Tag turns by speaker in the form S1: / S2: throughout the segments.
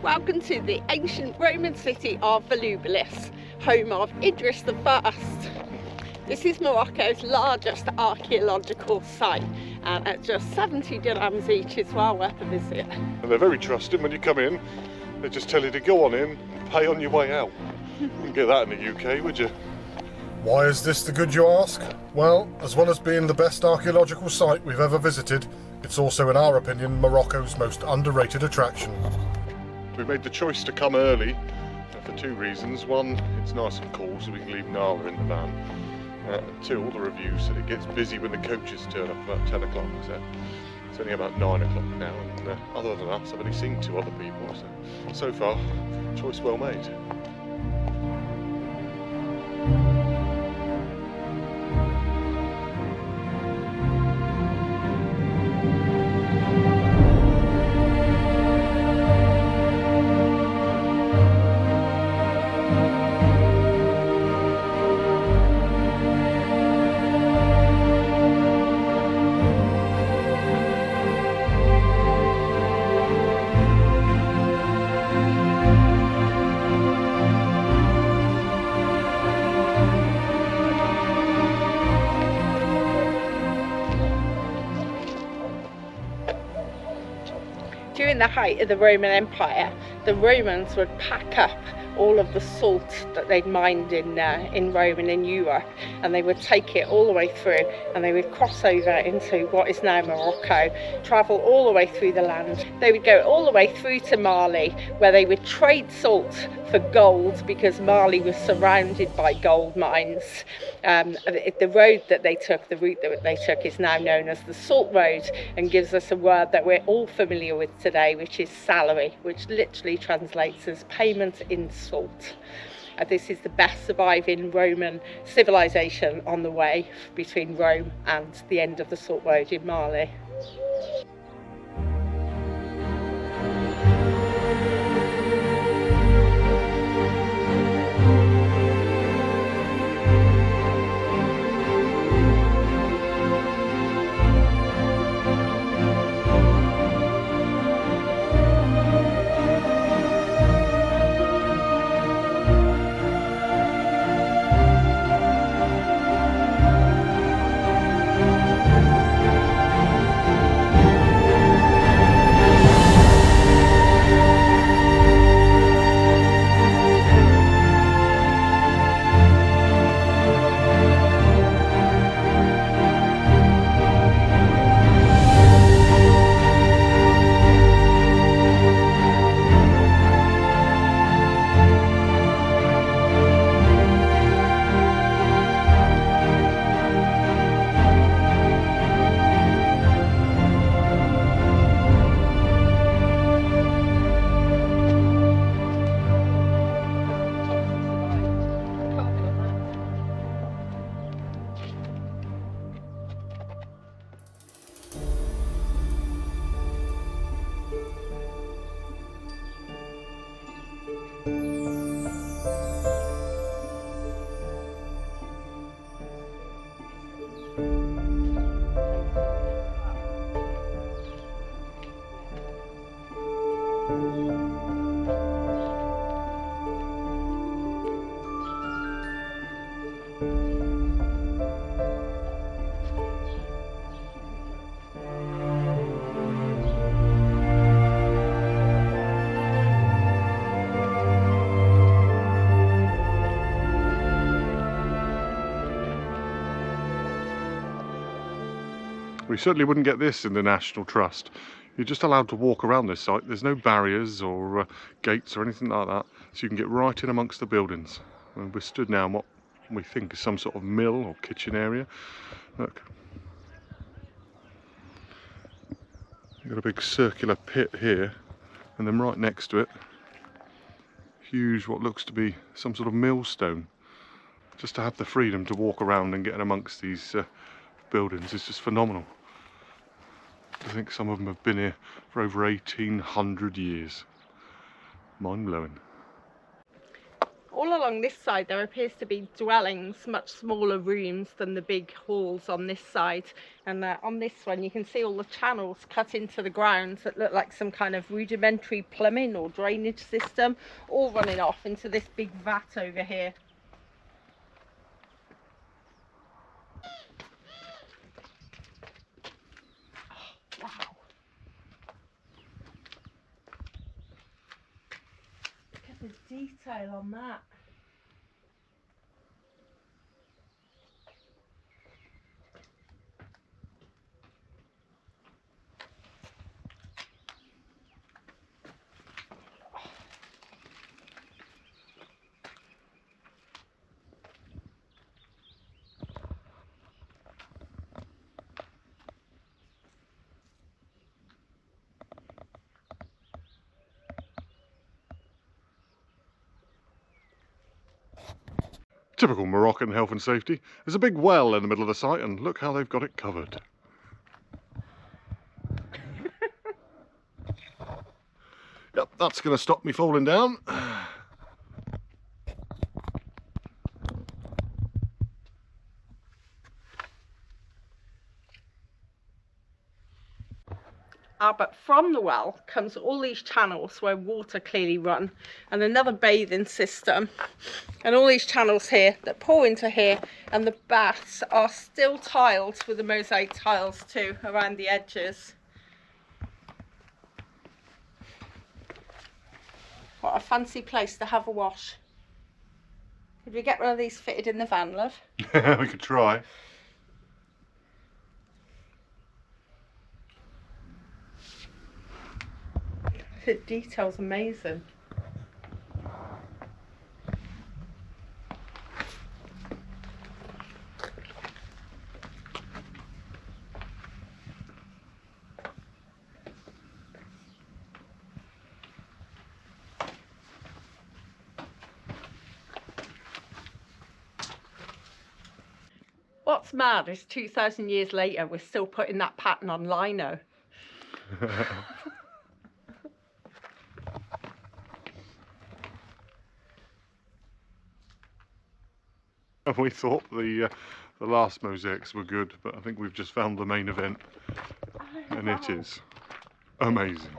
S1: Welcome to the ancient Roman city of Volubilis, home of Idris I. This is Morocco's largest archaeological site, and at just 70 dirhams each, it's well worth a visit.
S2: And they're very trusting. When you come in, they just tell you to go on in and pay on your way out. You wouldn't get that in the UK, would you?
S3: Why is this the good, you ask? Well, as well as being the best archaeological site we've ever visited, it's also, in our opinion, Morocco's most underrated attraction.
S2: We made the choice to come early for two reasons. One, it's nice and cool, so we can leave Nala in the van. And two, all the reviews said it gets busy when the coaches turn up about 10 o'clock. So it's only about 9 o'clock now, and other than us, I've only seen two other people. So far, choice well made.
S1: During the height of the Roman Empire, the Romans would pack up all of the salt that they'd mined in Rome and in Europe, and they would take it all the way through, and they would cross over into what is now Morocco, travel all the way through the land. They would go all the way through to Mali, where they would trade salt for gold, because Mali was surrounded by gold mines. The road that they took, the route that they took, is now known as the Salt Road, and gives us a word that we're all familiar with today, which is salary, which literally translates as payment in salt. This is the best surviving Roman civilization on the way between Rome and the end of the Salt Road in Mali.
S2: We certainly wouldn't get this in the National Trust. You're just allowed to walk around this site. There's no barriers or gates or anything like that, so you can get right in amongst the buildings. And we're stood now in what we think is some sort of mill or kitchen area. Look, you've got a big circular pit here, and then right next to it, huge what looks to be some sort of millstone. Just to have the freedom to walk around and get in amongst these buildings is just phenomenal. I think some of them have been here for over 1800 years. Mind blowing.
S1: All along this side there appears to be dwellings, much smaller rooms than the big halls on this side, and on this one you can see all the channels cut into the ground that look like some kind of rudimentary plumbing or drainage system, all running off into this big vat over here. Oh, wow. Look at the detail on that.
S2: Typical Moroccan health and safety. There's a big well in the middle of the site, and look how they've got it covered. Yep, that's going to stop me falling down.
S1: But from the well comes all these channels where water clearly run, and another bathing system, and all these channels here that pour into here, and the baths are still tiled with the mosaic tiles too around the edges. What a fancy place to have a wash. Could we get one of these fitted in the van, love?
S2: We could try.
S1: The detail's amazing. What's mad is 2,000 years later we're still putting that pattern on lino.
S2: And we thought the last mosaics were good, but I think we've just found the main event, and it is amazing.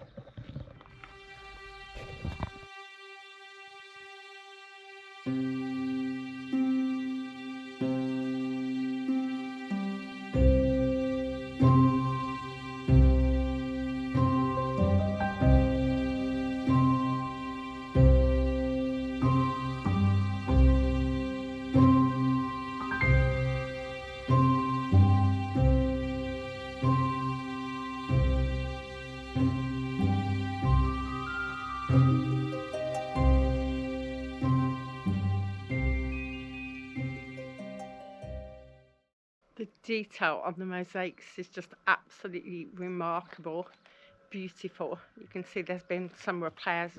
S1: The detail on the mosaics is just absolutely remarkable, beautiful. You can see there's been some repairs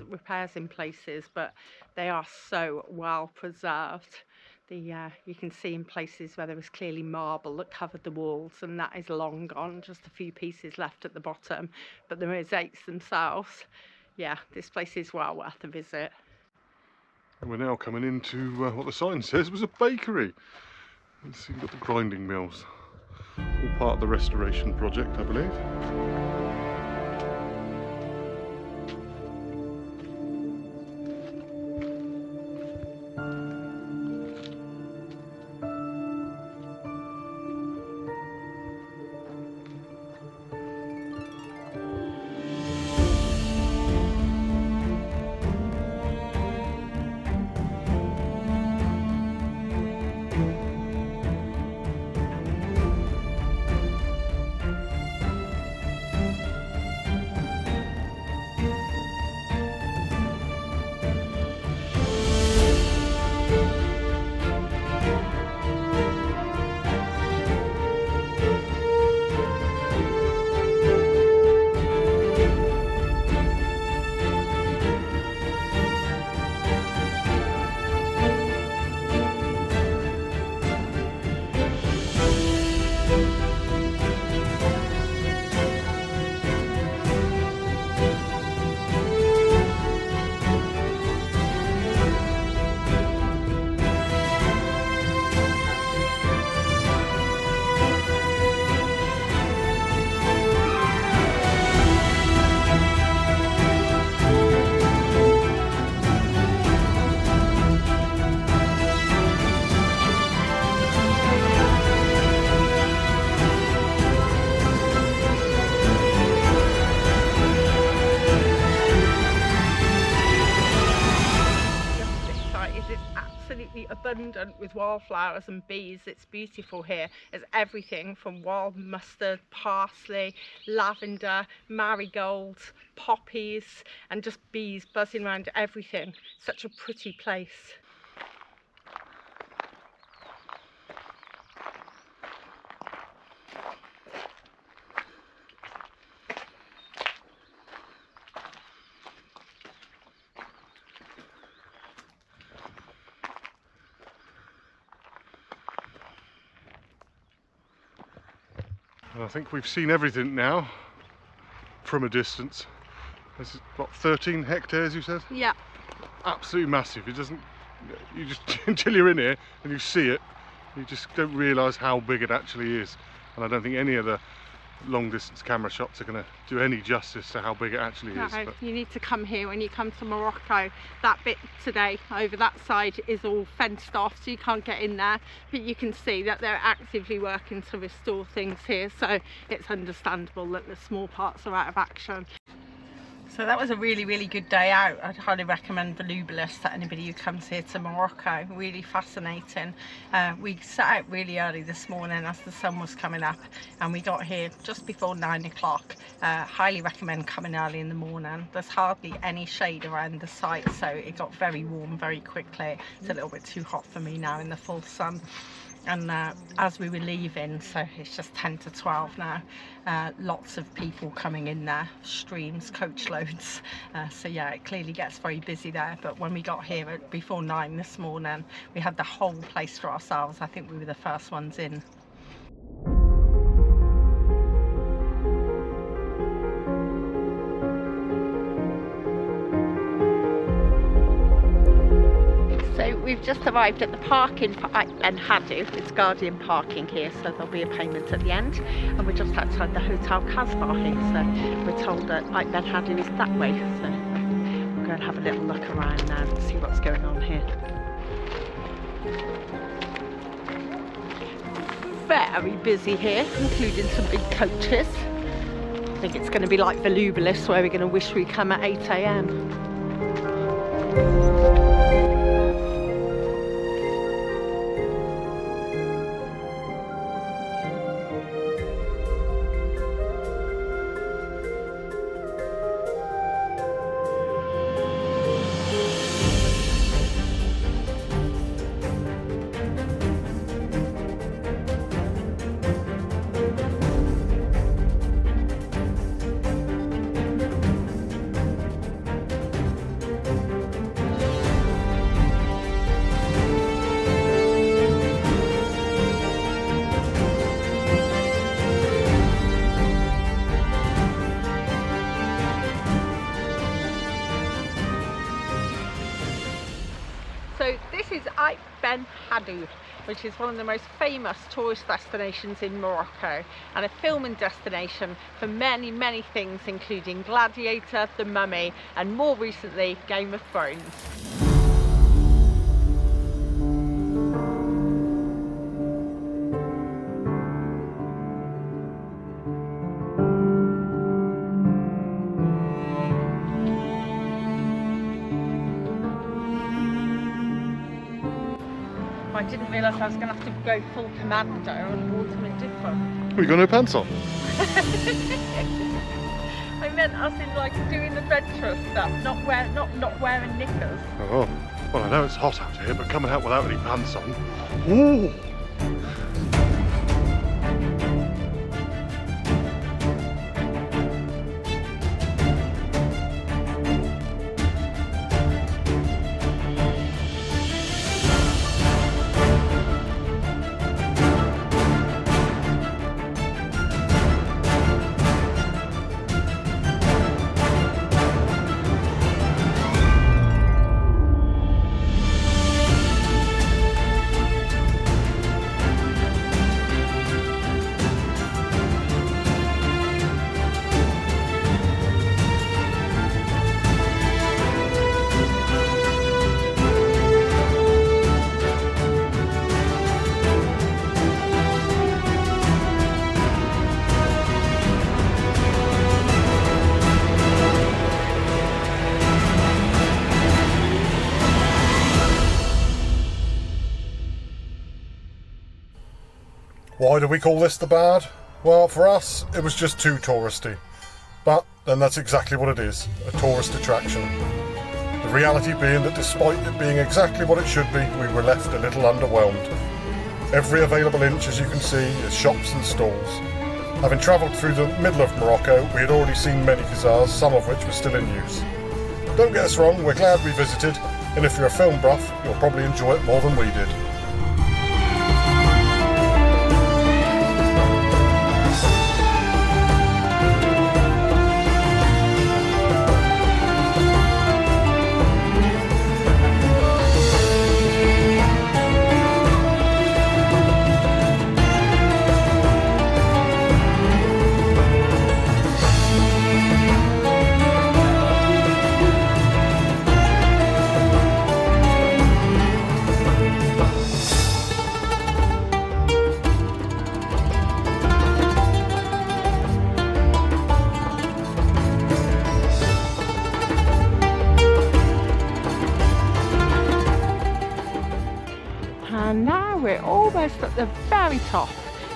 S1: in places, but they are so well preserved. You can see in places where there was clearly marble that covered the walls, and that is long gone, just a few pieces left at the bottom. But the mosaics themselves, yeah, this place is well worth a visit.
S2: And we're now coming into what the sign says was a bakery. Let's see, you've got the grinding mills. All part of the restoration project, I believe.
S1: abundant with wildflowers and bees. It's beautiful here. It's everything from wild mustard, parsley, lavender, marigolds, poppies, and just bees buzzing around everything. Such a pretty place.
S2: I think we've seen everything now from a distance. This is what, 13 hectares you said?
S1: Yeah.
S2: Absolutely massive. It doesn't, you just, until you're in here and you see it, you just don't realise how big it actually is. And I don't think any of the long distance camera shots are going to do any justice to how big it actually is.
S1: No,
S2: But
S1: you need to come here when you come to Morocco. That bit today over that side is all fenced off, so you can't get in there, but you can see that they're actively working to restore things here, so it's understandable that the small parts are out of action. So that was a really good day out. I'd highly recommend Volubilis to anybody who comes here to Morocco. Really fascinating. We set out really early this morning as the sun was coming up, and we got here just before 9 o'clock. Highly recommend coming early in the morning. There's hardly any shade around the site, so it got very warm very quickly. It's a little bit too hot for me now in the full sun. And as we were leaving, so it's just 10 to 12 now, lots of people coming in there, streams, coach loads. So yeah, it clearly gets very busy there. But when we got here at before 9 this morning, we had the whole place to ourselves. I think we were the first ones in. We've just arrived at the parking for Ait Benhaddou. It's Guardian parking here, so there'll be a payment at the end. And we're just outside the Hotel Ksar here, so we're told that Ait Benhaddou is that way. So we'll go and have a little look around now and see what's going on here. Very busy here, including some big coaches. I think it's going to be like Volubilis, where we're going to wish we come at 8 AM. So this is Ait Benhaddou, which is one of the most famous tourist destinations in Morocco, and a filming destination for many things, including Gladiator, The Mummy, and more recently Game of Thrones. I didn't realise I was going to have to go full commando and warn something different.
S2: we got no pants on.
S1: I meant us in like doing adventurous stuff, not wearing knickers.
S2: Oh, well, I know it's hot out here, but coming out without any pants on. Ooh.
S3: Why do we call this the Bad? Well, for us, it was just too touristy. But then that's exactly what it is, a tourist attraction. The reality being that despite it being exactly what it should be, we were left a little underwhelmed. Every available inch, as you can see, is shops and stalls. Having travelled through the middle of Morocco, we had already seen many Ksars, some of which were still in use. Don't get us wrong, we're glad we visited, and if you're a film buff, you'll probably enjoy it more than we did.
S1: And now we're almost at the very top.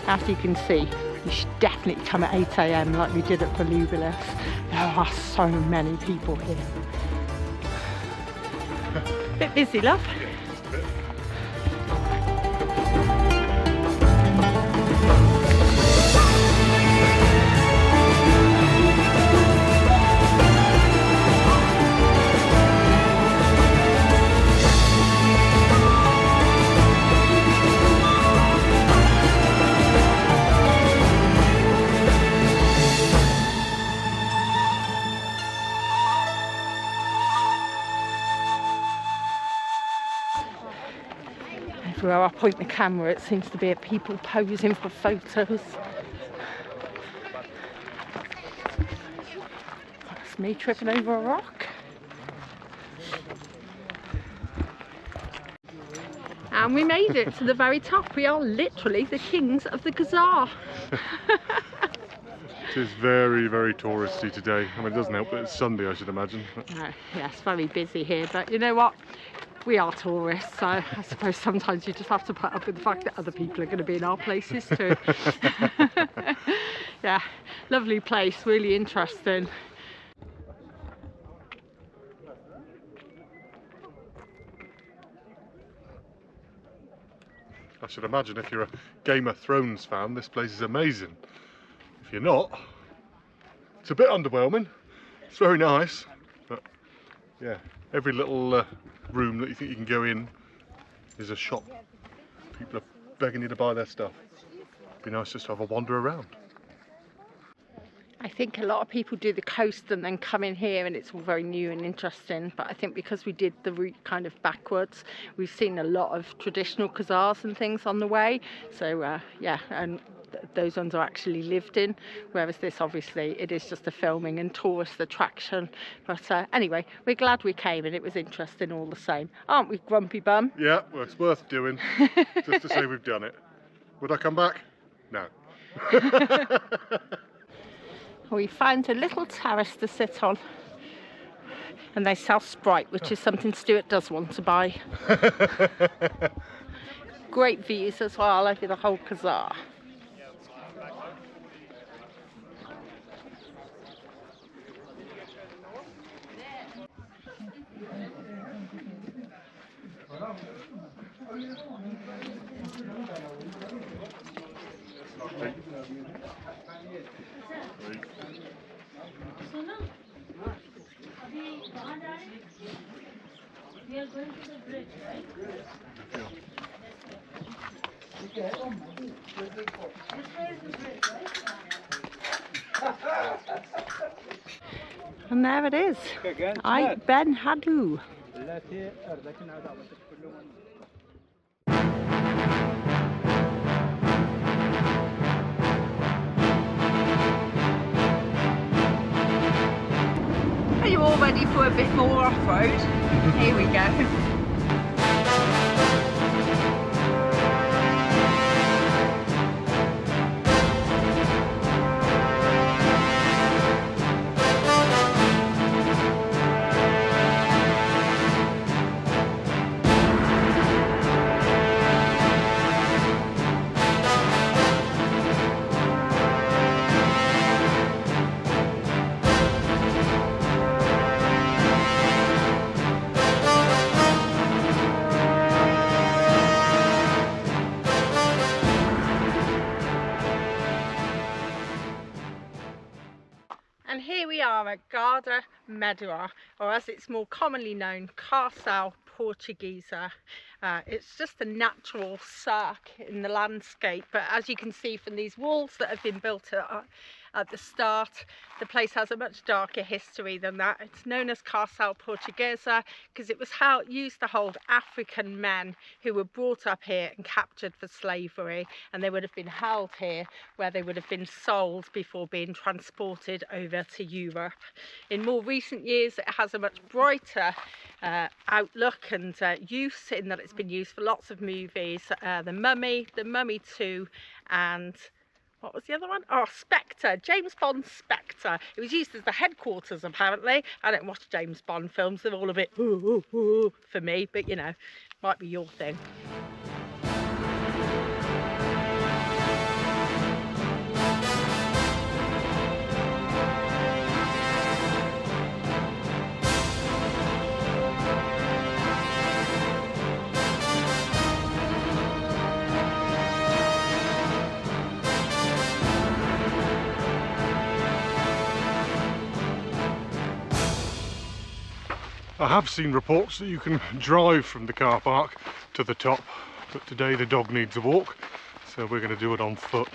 S1: As you can see, you should definitely come at 8 AM like we did at Volubilis. There are so many people here. Bit busy, love.
S2: Yeah, just a bit.
S1: Everywhere I point the camera, it seems to be people posing for photos. That's me tripping over a rock. And we made it to the very top. We are literally the kings of the Ksar.
S2: It is very, very touristy today. I mean, it doesn't help that it's Sunday, I should imagine.
S1: No, yeah, it's very busy here, but you know what? We are tourists, so I suppose sometimes you just have to put up with the fact that other people are going to be in our places too. Yeah, lovely place, really interesting.
S2: I should imagine if you're a Game of Thrones fan, this place is amazing. If you're not, it's a bit underwhelming. It's very nice, but yeah, every little room that you think you can go in is a shop. People are begging you to buy their stuff. It'd be nice just to have a wander around.
S1: I think a lot of people do the coast and then come in here and it's all very new and interesting, but I think because we did the route kind of backwards, we've seen a lot of traditional Ksars and things on the way, so yeah, and those ones are actually lived in, whereas this obviously it is just a filming and tourist attraction. But anyway, we're glad we came and it was interesting all the same, aren't we, Grumpy Bum?
S2: Yeah, well, it's worth doing just to say we've done it. Would I come back? No.
S1: We found a little terrace to sit on, and they sell Sprite, which is something Stuart does want to buy. Great views as well over the whole Ksar.
S4: We are going to the bridge, right? This way is the bridge, right?
S1: And there it is, Ait Benhaddou. Are you all ready for a bit more off-road? Here we go. And here we are at Garda Medora, or as it's more commonly known, Carcel Portuguesa. It's just a natural cirque in the landscape, but as you can see from these walls that have been built at the start, the place has a much darker history than that. It's known as Carcel Portuguesa because it was used to hold African men who were brought up here and captured for slavery, and they would have been held here where they would have been sold before being transported over to Europe. In more recent years it has a much brighter outlook and use, in that it's been used for lots of movies. The Mummy 2, and what was the other one? Oh, Spectre, James Bond Spectre. It was used as the headquarters apparently. I don't watch James Bond films, they're all a bit ooh, ooh, ooh for me, but you know, might be your thing.
S3: I have seen reports that you can drive from the car park to the top, but today the dog needs a walk, so we're going to do it on foot.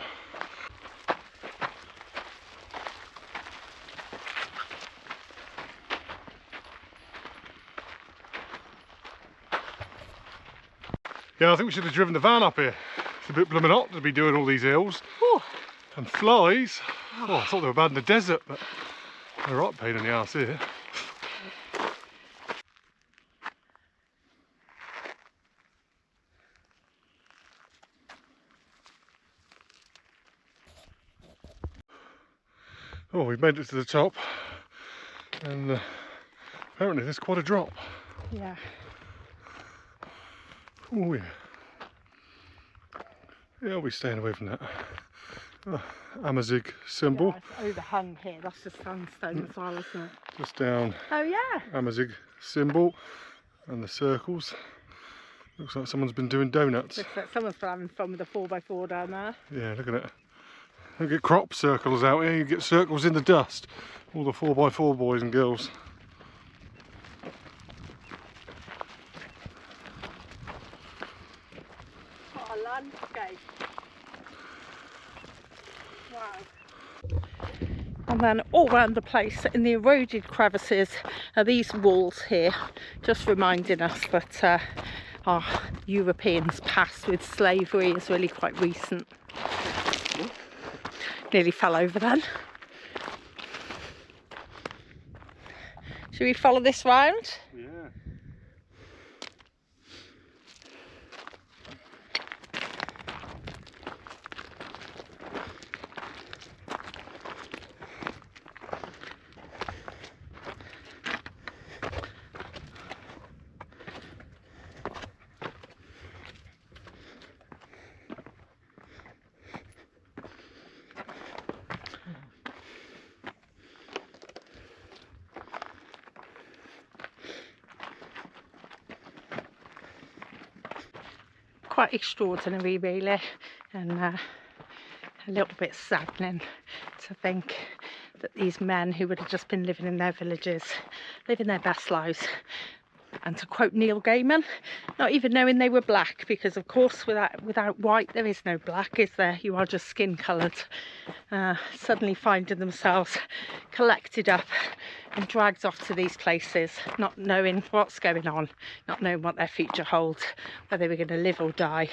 S3: Yeah, I think we should have driven the van up here. It's a bit blooming hot to be doing all these hills.
S1: Whew.
S3: And flies. Oh, I thought they were bad in the desert, but they're a right pain in the arse here. Oh, we've made it to the top, and apparently there's quite a drop.
S1: Yeah.
S3: Oh yeah. Yeah, I'll be staying away from that. Amazigh symbol.
S1: Yeah, it's overhung here, that's just sandstone as well, isn't it?
S3: Just down.
S1: Oh yeah.
S3: Amazigh symbol and the circles. Looks like someone's been doing donuts.
S1: Looks like someone's been having fun with a 4x4 down there.
S3: Yeah, look at it. You get crop circles out here, you get circles in the dust. All the 4x4 boys and girls.
S1: What a landscape. Wow. And then all around the place in the eroded crevices are these walls here, just reminding us that our Europeans' past with slavery is really quite recent. Nearly fell over then. Should we follow this round?
S3: Yeah.
S1: Quite extraordinary really, and a little bit saddening to think that these men who would have just been living in their villages, living their best lives, and to quote Neil Gaiman, not even knowing they were black, because of course without white there is no black, is there? You are just skin coloured. Suddenly finding themselves collected up and dragged off to these places, not knowing what's going on, not knowing what their future holds, whether they were going to live or die,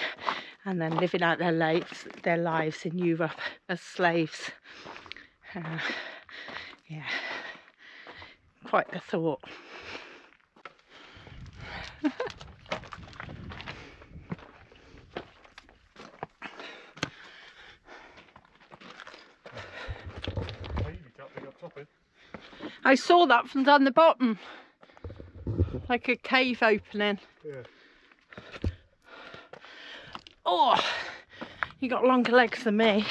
S1: and then living out their lives in Europe as slaves. Yeah, quite the thought. I saw that from down the bottom, like a cave opening.
S3: Yeah.
S1: Oh, you got longer legs than me.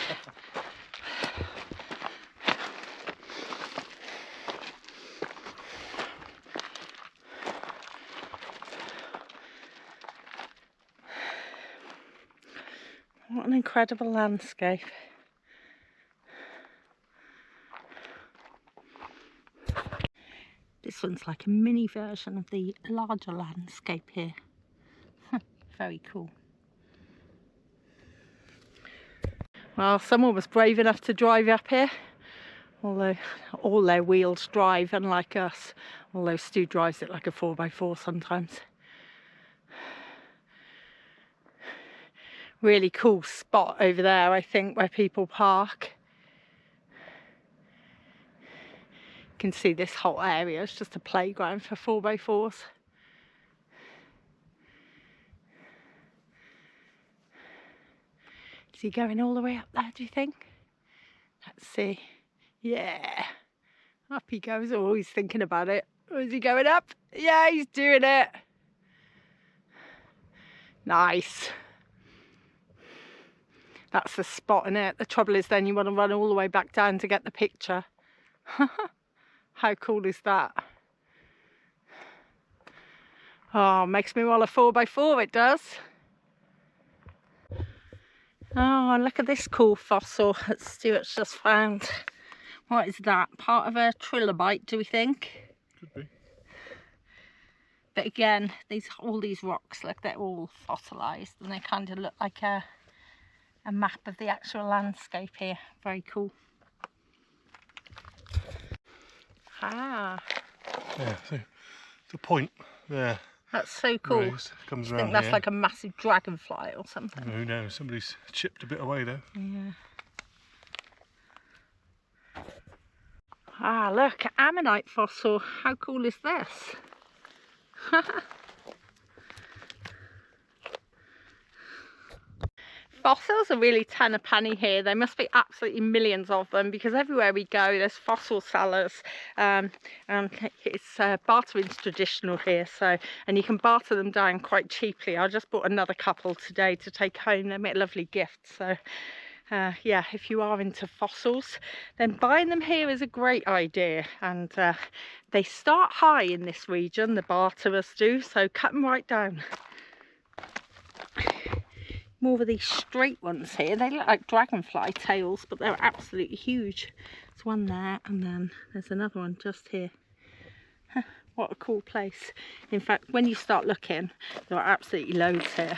S1: What an incredible landscape. this one's like a mini version of the larger landscape here. Very cool. Well, someone was brave enough to drive up here, although all their wheels drive, unlike us, although Stu drives it like a 4x4 sometimes. Really cool spot over there, I think, where people park. You can see this whole area is just a playground for 4x4s. Is he going all the way up there, do you think? Let's see. Yeah. Up he goes. Oh, he's thinking about it. Oh, is he going up? Yeah, he's doing it. Nice. That's the spot, innit? The trouble is then you want to run all the way back down to get the picture. How cool is that? Oh, makes me want a 4x4, it does. Oh, and look at this cool fossil that Stuart's just found. What is that? Part of a trilobite, do we think?
S3: Could be.
S1: But again, all these rocks, look, they're all fossilised and they kind of look like a map of the actual landscape here. Very cool. Ah.
S3: Yeah, so the point there.
S1: That's so cool.
S3: Rose comes
S1: I
S3: around
S1: think that's
S3: here.
S1: like a massive dragonfly or something.
S3: Who knows? Somebody's chipped a bit away though.
S1: Yeah. Ah, look, ammonite fossil. How cool is this? Fossils are really ten a penny here. There must be absolutely millions of them because everywhere we go there's fossil sellers. It's bartering's traditional here, so, and you can barter them down quite cheaply. I just bought another couple today to take home. They make lovely gifts. So yeah, if you are into fossils, then buying them here is a great idea. And they start high in this region, the barterers do, so cut them right down. More of these straight ones here. They look like dragonfly tails, but they're absolutely huge. There's one there, and then there's another one just here. What a cool place. In fact, when you start looking, there are absolutely loads here.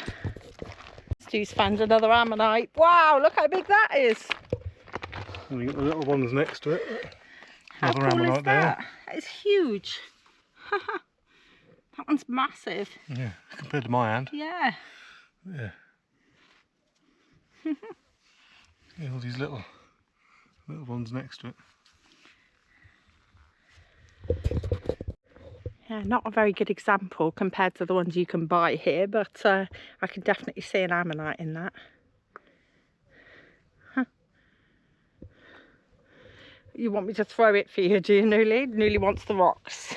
S1: Stu's found another ammonite. Wow, look how big that is.
S3: And you got the little ones next to it.
S1: How
S3: Another
S1: cool is
S3: ammonite
S1: that?
S3: there.
S1: That is huge. That one's massive.
S3: Yeah, compared to my hand.
S1: Yeah.
S3: Yeah. Yeah, all these little ones next to it.
S1: Yeah, not a very good example compared to the ones you can buy here, but I can definitely see an ammonite in that. Huh. You want me to throw it for you, do you, Newly? Newly wants the rocks.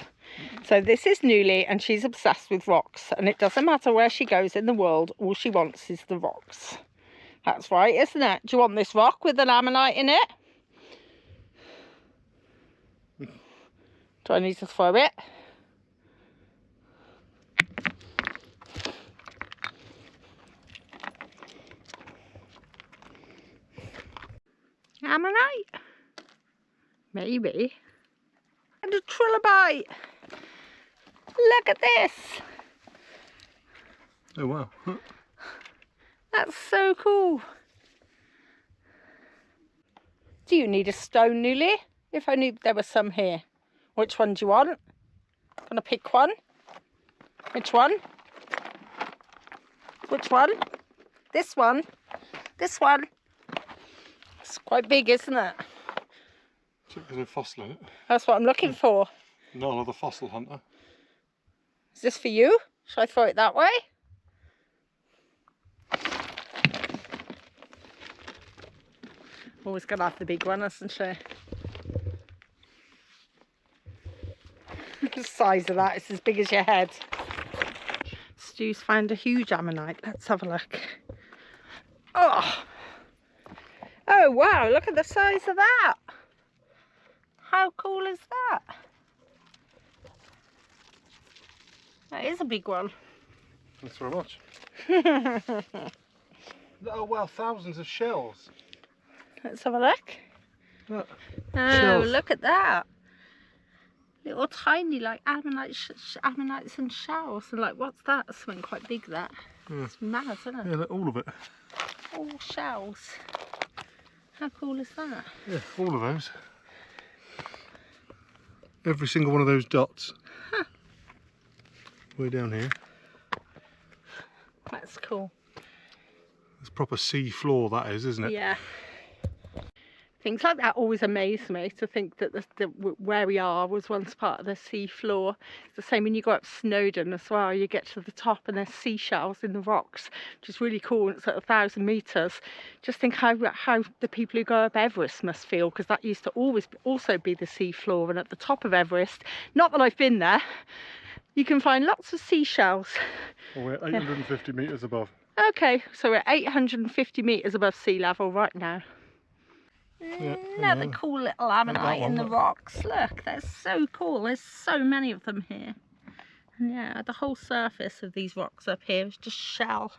S1: So this is Newly, and she's obsessed with rocks, and it doesn't matter where she goes in the world, all she wants is the rocks. That's right, isn't it? Do you want this rock with an ammonite in it? Do I need to throw it? Ammonite? Maybe. And a trilobite. Look at this.
S3: Oh wow.
S1: That's so cool. Do you need a stone, Newly? If only there were some here. Which one do you want? Gonna pick one? Which one? Which one? This one? This one? It's quite big, isn't it?
S3: There's a fossil in it.
S1: That's what I'm looking for.
S3: Nala the fossil hunter.
S1: Is this for you? Shall I throw it that way? Always gonna have the big one, isn't she? The size of that, it's as big as your head. Stu's found a huge ammonite. Let's have a look. Oh! Oh wow, look at the size of that! How cool is that? That is a big one.
S3: Thanks very much. Oh wow, thousands of shells.
S1: Let's have a look.
S3: Look.
S1: Oh,
S3: Shells.
S1: look at that. Little tiny like ammonites and shells. And like, what's that? Something quite big, that.
S3: Yeah.
S1: It's mad, isn't it?
S3: Yeah, all of it.
S1: All shells. How cool is that?
S3: Yeah, all of those. Every single one of those dots.
S1: Huh.
S3: Way down here.
S1: That's cool.
S3: It's proper sea floor, that is, isn't it?
S1: Yeah. Things like that always amaze me, to think that where we are was once part of the sea floor. It's the same when you go up Snowdon as well. You get to the top and there's seashells in the rocks, which is really cool. It's at 1,000 metres. Just think how the people who go up Everest must feel, because that used to always also be the sea floor. And at the top of Everest, not that I've been there, you can find lots of seashells.
S3: Well, we're 850 metres above.
S1: Okay, so we're 850 metres above sea level right now.
S3: Yeah,
S1: Another
S3: yeah.
S1: cool little ammonite in the
S3: look.
S1: rocks. Look, they're so cool. There's so many of them here. And yeah, the whole surface of these rocks up here is just shell.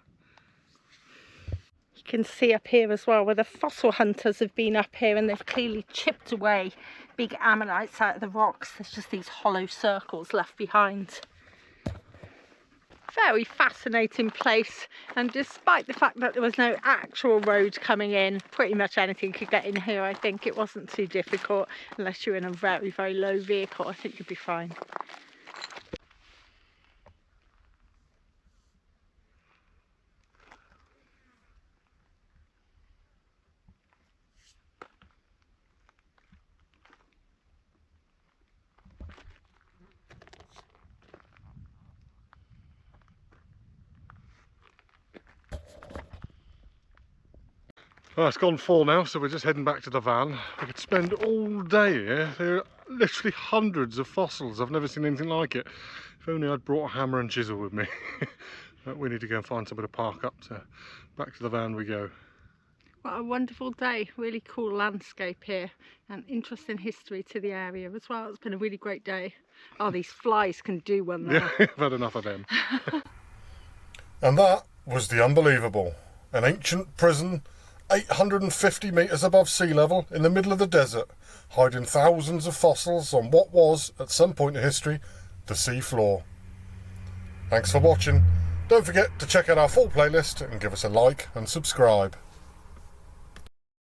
S1: You can see up here as well where the fossil hunters have been up here, and they've clearly chipped away big ammonites out of the rocks. There's just these hollow circles left behind. Very fascinating place, and despite the fact that there was no actual road coming in, pretty much anything could get in here. I think it wasn't too difficult unless you're in a very, very low vehicle. I think you'd be fine.
S3: Well, it's gone 4 now, so we're just heading back to the van. We could spend all day here. There are literally hundreds of fossils. I've never seen anything like it. If only I'd brought a hammer and chisel with me. But we need to go and find somewhere to park up, so back to the van we go.
S1: What a wonderful day. Really cool landscape here, and interesting history to the area as well. It's been a really great day. Oh, these flies can do one now.
S3: Yeah, I've had enough of them. And that was the unbelievable. An ancient prison 850 metres above sea level in the middle of the desert, hiding thousands of fossils on what was, at some point in history, the sea floor. Thanks for watching. Don't forget to check out our full playlist and give us a like and subscribe.